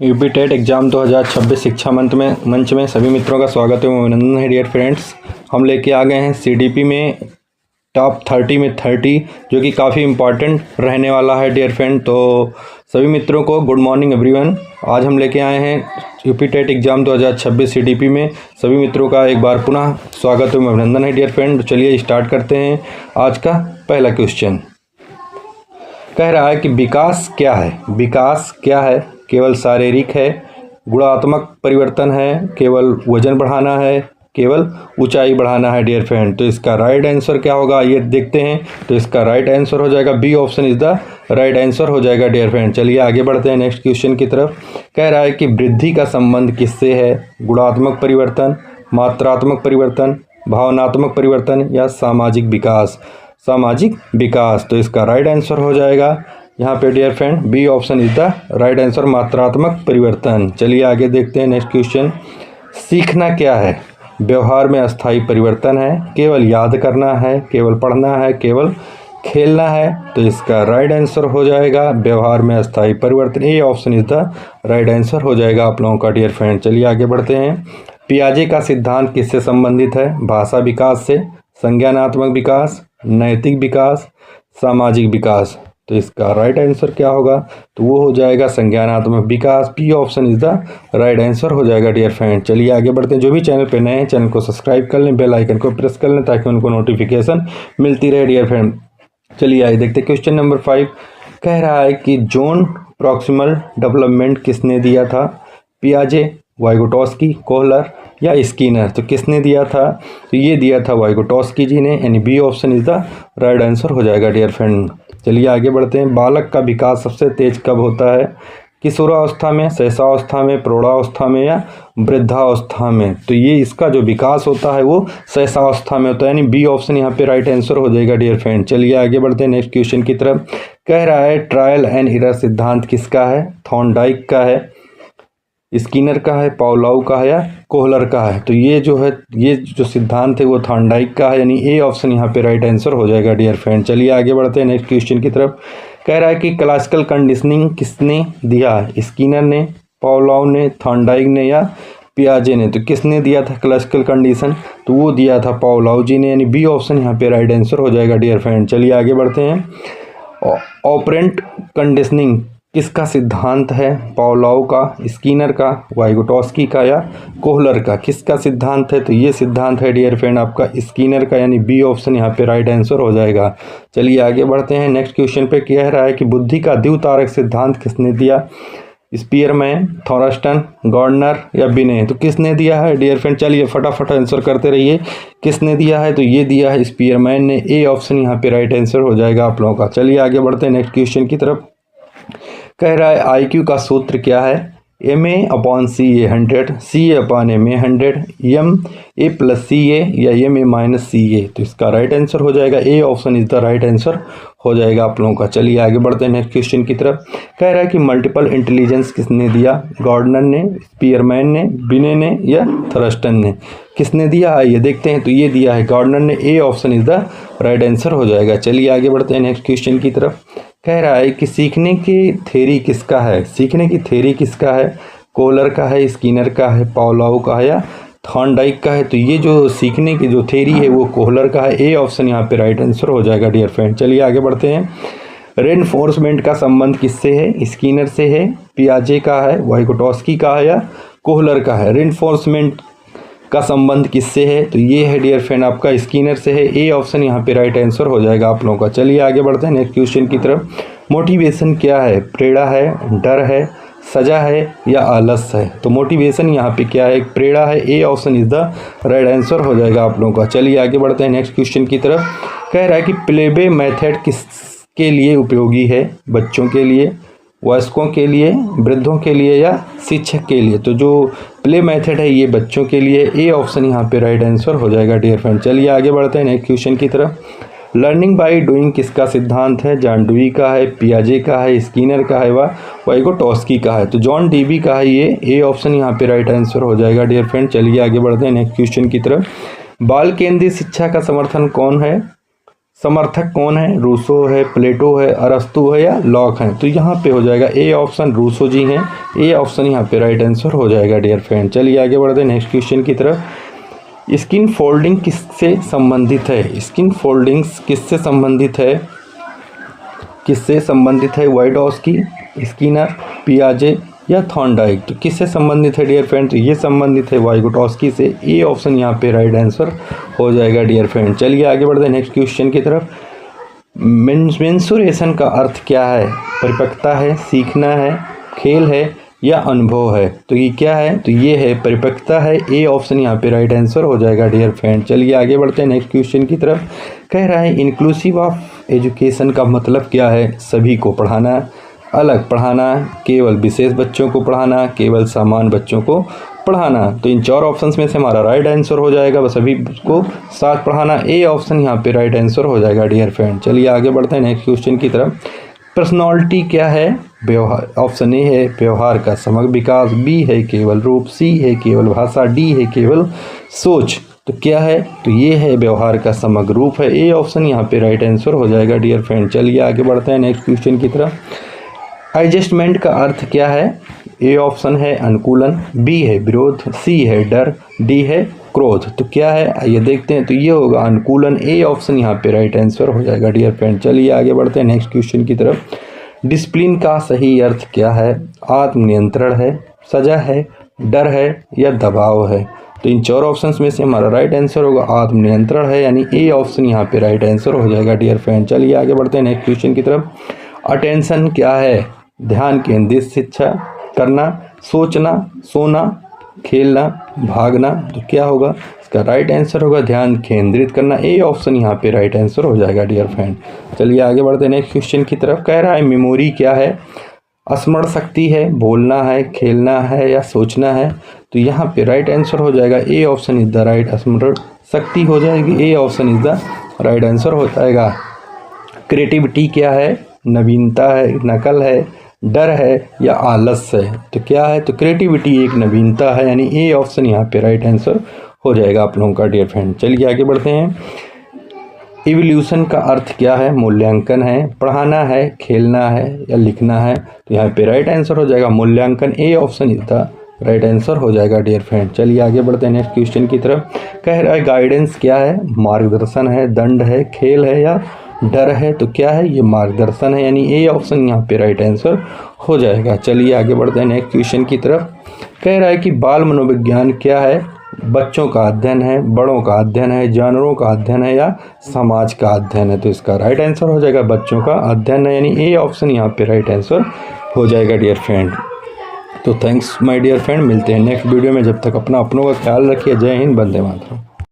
UP TET exam 2026 शिक्षा मंच में सभी मित्रों का स्वागत है, अभिनंदन है डियर फ्रेंड्स। हम लेके आ गए हैं सीडीपी में टॉप 30 में 30, जो कि काफ़ी इम्पॉर्टेंट रहने वाला है डियर फ्रेंड। तो सभी मित्रों को गुड मॉर्निंग एवरीवन। आज हम लेके आए हैं यूपी टेट एग्ज़ाम 2026 सीडीपी में सभी मित्रों का एक बार पुनः स्वागत है, अभिनंदन है डियर फ्रेंड। तो चलिए स्टार्ट करते हैं। आज का पहला क्वेश्चन कह रहा है कि विकास क्या है। विकास क्या है? केवल शारीरिक है, गुणात्मक परिवर्तन है, केवल वजन बढ़ाना है, केवल ऊंचाई बढ़ाना है डियर फ्रेंड। तो इसका राइट आंसर क्या होगा, ये देखते हैं। तो इसका राइट आंसर हो जाएगा B option is the right answer हो जाएगा डियर फ्रेंड। चलिए आगे बढ़ते हैं नेक्स्ट क्वेश्चन की तरफ। कह रहा है कि वृद्धि का संबंध किससे है? गुणात्मक परिवर्तन, मात्रात्मक परिवर्तन, भावनात्मक परिवर्तन या सामाजिक विकास? सामाजिक विकास। तो इसका राइट आंसर हो जाएगा यहाँ पे dear friend B option is the right answer, मात्रात्मक परिवर्तन। चलिए आगे देखते हैं नेक्स्ट क्वेश्चन। सीखना क्या है? व्यवहार में अस्थायी परिवर्तन है, केवल याद करना है, केवल पढ़ना है, केवल खेलना है? तो इसका राइट आंसर हो जाएगा व्यवहार में अस्थायी परिवर्तन। A option is the right answer हो जाएगा आप लोगों का डियर फ्रेंड। चलिए आगे बढ़ते हैं। पियाजे का सिद्धांत किससे संबंधित है? भाषा विकास से, संज्ञानात्मक विकास, नैतिक विकास, सामाजिक विकास? तो इसका राइट आंसर क्या होगा? तो वो हो जाएगा संज्ञानात्मक विकास। P option is the right answer हो जाएगा डियर फ्रेंड। चलिए आगे बढ़ते हैं। जो भी चैनल पे नए हैं चैनल को सब्सक्राइब कर लें, बेल आइकन को प्रेस कर लें ताकि उनको नोटिफिकेशन मिलती रहे डियर फ्रेंड। चलिए आगे देखते हैं क्वेश्चन नंबर 5। कह रहा है कि जोन प्रॉक्सिमल डेवलपमेंट किसने दिया था? पियाजे, वाइगोटस्की, कोहलर या स्किनर? तो किसने दिया था? तो ये दिया था वाइगोटस्की जी ने, यानी B option is the right answer हो जाएगा डियर फ्रेंड। चलिए आगे बढ़ते हैं। बालक का विकास सबसे तेज कब होता है? किशोरावस्था में, शैशवावस्था में, प्रौढ़ावस्था में या वृद्धावस्था में? तो ये इसका जो विकास होता है वो शैशवावस्था में होता है, यानी बी ऑप्शन यहाँ पे राइट आंसर हो जाएगा डियर फ्रेंड। चलिए आगे बढ़ते हैं नेक्स्ट क्वेश्चन की तरफ। कह रहा है ट्रायल एंड एरर सिद्धांत किसका है? थॉर्नडाइक का है, स्किनर का है, पावलोव का है या कोहलर का है? तो ये जो सिद्धांत है वो थॉर्नडाइक का है, यानी ए ऑप्शन यहाँ पे राइट आंसर हो जाएगा डियर फ्रेंड। चलिए आगे बढ़ते हैं नेक्स्ट क्वेश्चन की तरफ। कह रहा है कि क्लासिकल कंडीशनिंग किसने दिया? स्किनर ने, पावलोव ने, थॉर्नडाइक ने या पियाजे ने? तो किसने दिया था क्लासिकल कंडीशन? तो वो दिया था पावलोव जी ने, यानी बी ऑप्शन यहाँ पे राइट आंसर हो जाएगा डियर फ्रेंड। चलिए आगे बढ़ते हैं। ऑपरेंट कंडीशनिंग किसका सिद्धांत है? पावलोव का, स्किनर का, वाइगोटस्की का या कोहलर का? किसका सिद्धांत है? तो ये सिद्धांत है डियर फ्रेंड आपका स्किनर का, यानी बी ऑप्शन यहाँ पे राइट आंसर हो जाएगा। चलिए आगे बढ़ते हैं नेक्स्ट क्वेश्चन पे। कह रहा है कि बुद्धि का द्वितारक सिद्धांत किसने दिया? स्पीयरमैन, थॉरस्टन, गार्डनर या बिने? तो किसने दिया है डियर फ्रेंड? चलिए फटाफट आंसर करते रहिए। किसने दिया है? तो ये दिया है स्पीयरमैन ने। ए ऑप्शन यहाँ पे राइट आंसर हो जाएगा आप लोगों का। चलिए आगे बढ़ते हैं नेक्स्ट क्वेश्चन की तरफ। कह रहा है आईक्यू का सूत्र क्या है? MA/CA 100, CA/MA 100, MA + CA या MA - CA? तो इसका राइट आंसर हो जाएगा A option is the right answer हो जाएगा आप लोगों का। चलिए आगे बढ़ते हैं नेक्स्ट क्वेश्चन की तरफ। कह रहा है कि मल्टीपल इंटेलिजेंस किसने दिया? गार्डनर ने, स्पीयरमैन ने, बिने ने या थॉरस्टन ने? किसने दिया है ये देखते हैं। तो ये दिया है गार्डनर ने। A option is the right answer हो जाएगा। चलिए आगे बढ़ते हैं नेक्स्ट क्वेश्चन की तरफ। कह रहा है कि सीखने की थ्योरी किसका है? सीखने की थ्योरी किसका है? कोहलर का है, स्किनर का है, पावलोव का है या थॉर्नडाइक का है? तो ये जो सीखने की जो थ्योरी है वो कोहलर का है। ए ऑप्शन यहाँ पे राइट आंसर हो जाएगा डियर फ्रेंड। चलिए आगे बढ़ते हैं। रेनफोर्समेंट का संबंध किससे है? स्किनर से है, पियाजे का है, वाइगोटस्की का है या कोहलर का है? रेनफोर्समेंट का संबंध किससे है? तो ये है डियर फ्रेंड आपका स्किनर से है। ए ऑप्शन यहाँ पे राइट आंसर हो जाएगा आप लोगों का। चलिए आगे बढ़ते हैं नेक्स्ट क्वेश्चन की तरफ। मोटिवेशन क्या है? प्रेरणा है, डर है, सजा है या आलस्य है? तो मोटिवेशन यहाँ पे क्या है? प्रेरणा है। A option is the right answer हो जाएगा आप लोगों का। चलिए आगे बढ़ते हैं नेक्स्ट क्वेश्चन की तरफ। कह रहा है कि प्लेबे मेथड किसके लिए उपयोगी है? बच्चों के लिए, वयस्कों के लिए, वृद्धों के लिए या शिक्षक के लिए? तो जो प्ले मेथड है ये बच्चों के लिए। ए ऑप्शन यहाँ पे राइट आंसर हो जाएगा डियर फ्रेंड। चलिए आगे बढ़ते हैं नेक्स्ट क्वेश्चन की तरफ। लर्निंग बाय डूइंग किसका सिद्धांत है? जॉन डुई का है, पियाजे का है, स्किनर का है व वाइगोटस्की का है? तो जॉन डीवी का है ये। ए ऑप्शन यहाँ पे राइट आंसर हो जाएगा डियर फ्रेंड। चलिए आगे बढ़ते हैं नेक्स्ट क्वेश्चन की तरफ। बाल केंद्रीय शिक्षा का समर्थन कौन है? समर्थक कौन है? रूसो है, प्लेटो है, अरस्तु है या लॉक है? तो यहाँ पे हो जाएगा ए ऑप्शन, रूसो जी हैं। ए ऑप्शन यहाँ पे राइट आंसर हो जाएगा डियर फ्रेंड। चलिए आगे बढ़ते हैं नेक्स्ट क्वेश्चन की तरफ। स्किन फोल्डिंग किससे संबंधित है? स्किन फोल्डिंग्स किससे संबंधित है? किससे संबंधित है? वाइडोस्की, स्किनर, पियाजे या थॉर्नडाइक? तो किससे संबंधित है डियर फ्रेंड? तो ये संबंधित है वाइगोटॉस्की से। ए ऑप्शन यहाँ पे राइट आंसर हो जाएगा डियर फ्रेंड। चलिए आगे बढ़ते हैं नेक्स्ट क्वेश्चन की तरफ। मेंसुरेशन का अर्थ क्या है? परिपक्वता है, सीखना है, खेल है या अनुभव है? तो ये क्या है? तो ये है परिपक्वता है। ए ऑप्शन यहाँ पे राइट आंसर हो जाएगा डियर फ्रेंड। चलिए आगे बढ़ते हैं नेक्स्ट क्वेश्चन की तरफ। कह रहा है इंक्लूसिव ऑफ एजुकेशन का मतलब क्या है? सभी को पढ़ाना, अलग पढ़ाना, केवल विशेष बच्चों को पढ़ाना, केवल सामान्य बच्चों को पढ़ाना। तो इन 4 ऑप्शंस में से हमारा राइट आंसर हो जाएगा बस सभी को साथ पढ़ाना। ए ऑप्शन यहाँ पे राइट आंसर हो जाएगा डियर फ्रेंड। चलिए आगे बढ़ते हैं नेक्स्ट क्वेश्चन की तरफ। पर्सनालिटी क्या है? व्यवहार। ऑप्शन ए है व्यवहार का समग्र विकास, बी है केवल रूप, सी है केवल भाषा, डी है केवल सोच। तो क्या है? तो ये है व्यवहार का समग्र रूप है। ए ऑप्शन यहाँ पे राइट आंसर हो जाएगा डियर फ्रेंड। चलिए आगे बढ़ते हैं नेक्स्ट क्वेश्चन की तरफ। एडजस्टमेंट का अर्थ क्या है? ए ऑप्शन है अनुकूलन, बी है विरोध, सी है डर, डी है क्रोध। तो क्या है आइए देखते हैं। तो ये होगा अनुकूलन। ए ऑप्शन यहाँ पे राइट आंसर हो जाएगा डियर फ्रेंड। चलिए आगे बढ़ते हैं नेक्स्ट क्वेश्चन की तरफ। डिसिप्लिन का सही अर्थ क्या है? आत्मनियंत्रण है, सजा है, डर है या दबाव है? तो इन 4 ऑप्शंस में से हमारा राइट आंसर होगा आत्मनियंत्रण है, यानी ए ऑप्शन यहाँ पे राइट आंसर हो जाएगा डियर फ्रेंड। चलिए आगे बढ़ते हैं नेक्स्ट क्वेश्चन की तरफ। अटेंशन क्या है? ध्यान केंद्रित शिक्षा करना, सोचना, सोना, खेलना, भागना। तो क्या होगा? इसका राइट आंसर होगा ध्यान केंद्रित करना। ए ऑप्शन यहाँ पे राइट आंसर हो जाएगा डियर फ्रेंड। चलिए आगे बढ़ते हैं नेक्स्ट क्वेश्चन की तरफ। कह रहा है मेमोरी क्या है? स्मरण शक्ति है, बोलना है, खेलना है या सोचना है? तो यहाँ पे राइट आंसर हो जाएगा A option is the right, स्मरण शक्ति हो जाएगी। A option is the right answer हो जाएगा। क्रिएटिविटी क्या है? नवीनता है, नकल है, डर है या आलस्य है? तो क्या है? तो क्रिएटिविटी एक नवीनता है, यानी ए ऑप्शन यहाँ पे राइट आंसर हो जाएगा आप लोगों का डियर फ्रेंड। चलिए आगे बढ़ते हैं। इवोल्यूशन का अर्थ क्या है? मूल्यांकन है, पढ़ाना है, खेलना है या लिखना है? तो यहाँ पे राइट आंसर हो जाएगा मूल्यांकन। A option is the right answer हो जाएगा डियर फ्रेंड। चलिए आगे बढ़ते हैं नेक्स्ट क्वेश्चन की तरफ। कह रहा है गाइडेंस क्या है? मार्गदर्शन है, दंड है, खेल है या डर है? तो क्या है? ये मार्गदर्शन है, यानी ए ऑप्शन यहाँ पे राइट आंसर हो जाएगा। चलिए आगे बढ़ते हैं नेक्स्ट क्वेश्चन की तरफ। कह रहा है कि बाल मनोविज्ञान क्या है? बच्चों का अध्ययन है, बड़ों का अध्ययन है, जानवरों का अध्ययन है या समाज का अध्ययन है? तो इसका राइट आंसर हो जाएगा बच्चों का अध्ययन है, यानी ए ऑप्शन यहाँ पे राइट आंसर हो जाएगा डियर फ्रेंड। तो थैंक्स माय डियर फ्रेंड, मिलते हैं नेक्स्ट वीडियो में। जब तक अपनों का ख्याल रखिए। जय हिंद, वंदे मातरम।